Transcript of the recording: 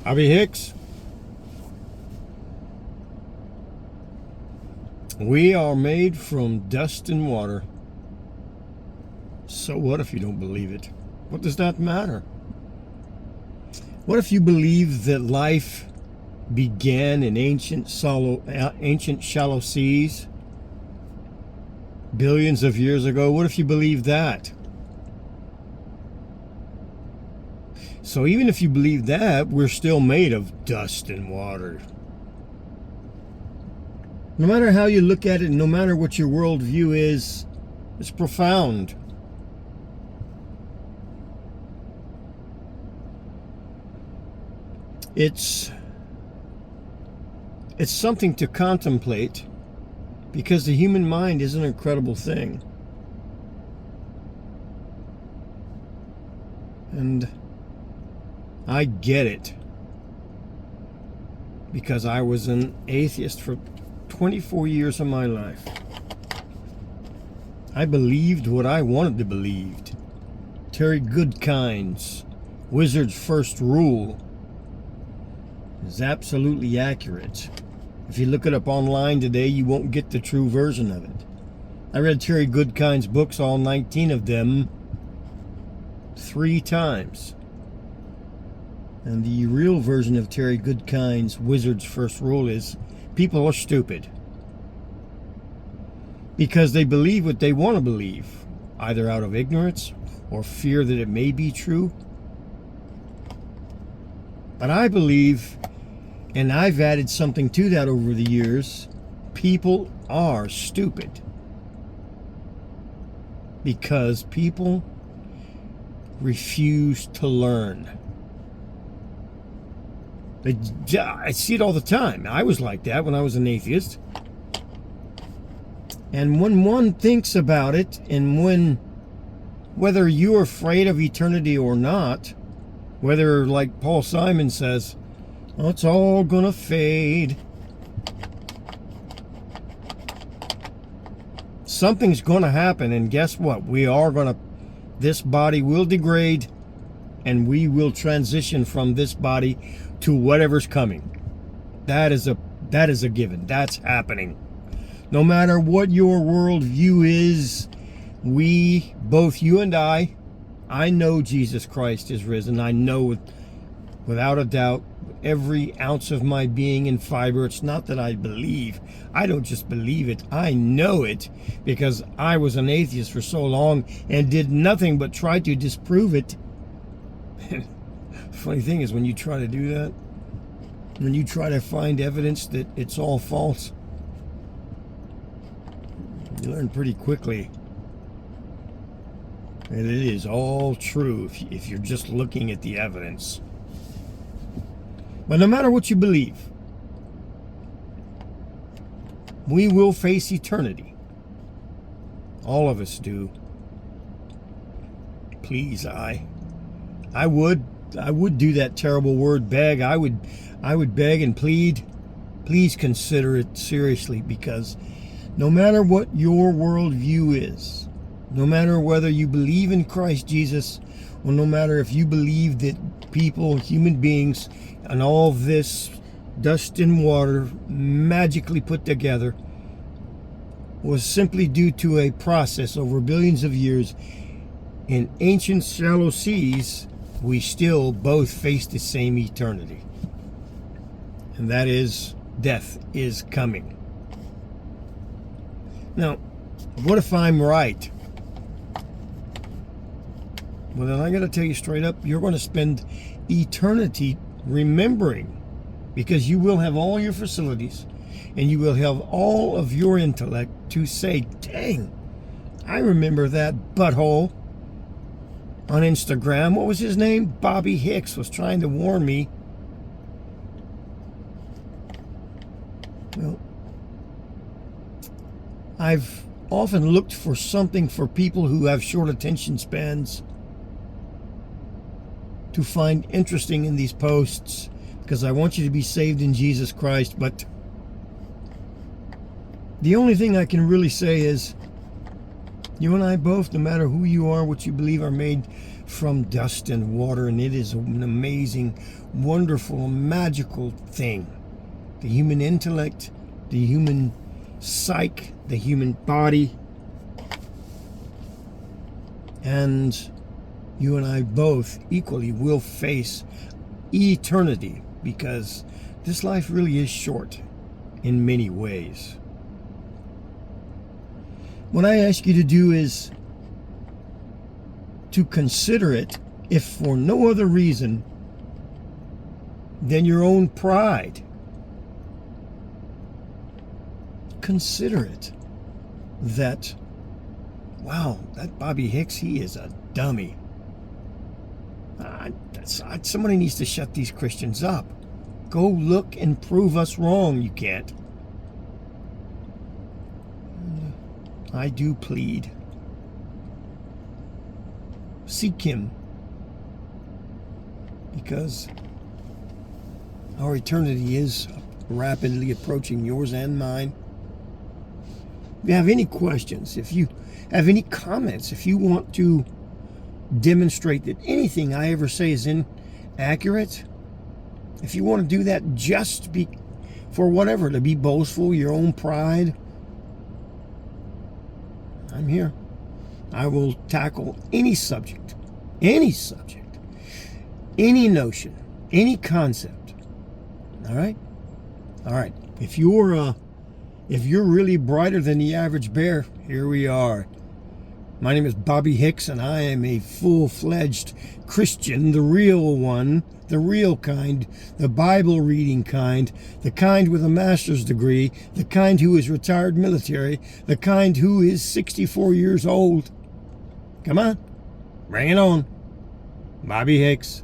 Bobby Hicks. We are made from dust and water. So what if you don't believe it? What does that matter? What if you believe that life began in ancient shallow seas billions of years ago? What if you believe that? So even if you believe that, we're still made of dust and water. No matter how you look at it, no matter what your worldview is, it's profound. It's something to contemplate, because the human mind is an incredible thing. And I get it, because I was an atheist for 24 years of my life. I believed what I wanted to believe. Terry Goodkind's Wizard's First Rule is absolutely accurate. If you look it up online today, you won't get the true version of it. I read Terry Goodkind's books, all 19 of them, 3 times. And the real version of Terry Goodkind's Wizard's First Rule is people are stupid because they believe what they want to believe, either out of ignorance or fear that it may be true. But I believe, and I've added something to that over the years, people are stupid because people refuse to learn. I see it all the time. I was like that when I was an atheist. And when one thinks about it, and whether you're afraid of eternity or not, whether, like Paul Simon says, oh, it's all gonna fade, something's gonna happen, and guess what? This body will degrade, and we will transition from this body to whatever's coming. That is a given. That's happening. No matter what your worldview is, both you and I know Jesus Christ is risen. I know without a doubt, every ounce of my being and fiber. It's not that I believe. I don't just believe it. I know it, because I was an atheist for so long and did nothing but try to disprove it. Funny thing is, when you try to do that, when you try to find evidence that it's all false, you learn pretty quickly that it is all true if you're just looking at the evidence. But no matter what you believe, we will face eternity. All of us do. Please, I would do that terrible word beg. I would beg and plead. Please consider it seriously, because no matter what your worldview is, no matter whether you believe in Christ Jesus, or no matter if you believe that people, human beings, and all this dust and water magically put together was simply due to a process over billions of years in ancient shallow seas, we still both face the same eternity. And that is, death is coming. Now, what if I'm right? Well, then I got to tell you straight up, you're going to spend eternity remembering, because you will have all your facilities and you will have all of your intellect to say, dang, I remember that butthole on Instagram. What was his name? Bobby Hicks was trying to warn me. Well, I've often looked for something for people who have short attention spans to find interesting in these posts, because I want you to be saved in Jesus Christ. But the only thing I can really say is, you and I both, no matter who you are, what you believe, are made from dust and water, and it is an amazing, wonderful, magical thing. The human intellect, the human psyche, the human body. And you and I both equally will face eternity, because this life really is short in many ways. What I ask you to do is to consider it, if for no other reason than your own pride. Consider it that, wow, that Bobby Hicks, he is a dummy. Somebody needs to shut these Christians up. Go look and prove us wrong. You can't. I do plead. Seek him, because our eternity is rapidly approaching, yours and mine. If you have any questions, if you have any comments, if you want to demonstrate that anything I ever say is inaccurate, if you want to do that just for whatever, to be boastful, your own pride, I'm here. I will tackle any subject, any notion, any concept. All right? All right. If you're really brighter than the average bear, here we are. My name is Bobby Hicks, and I am a full-fledged Christian, the real one, the real kind, the Bible-reading kind, the kind with a master's degree, the kind who is retired military, the kind who is 64 years old. Come on, bring it on. Bobby Hicks.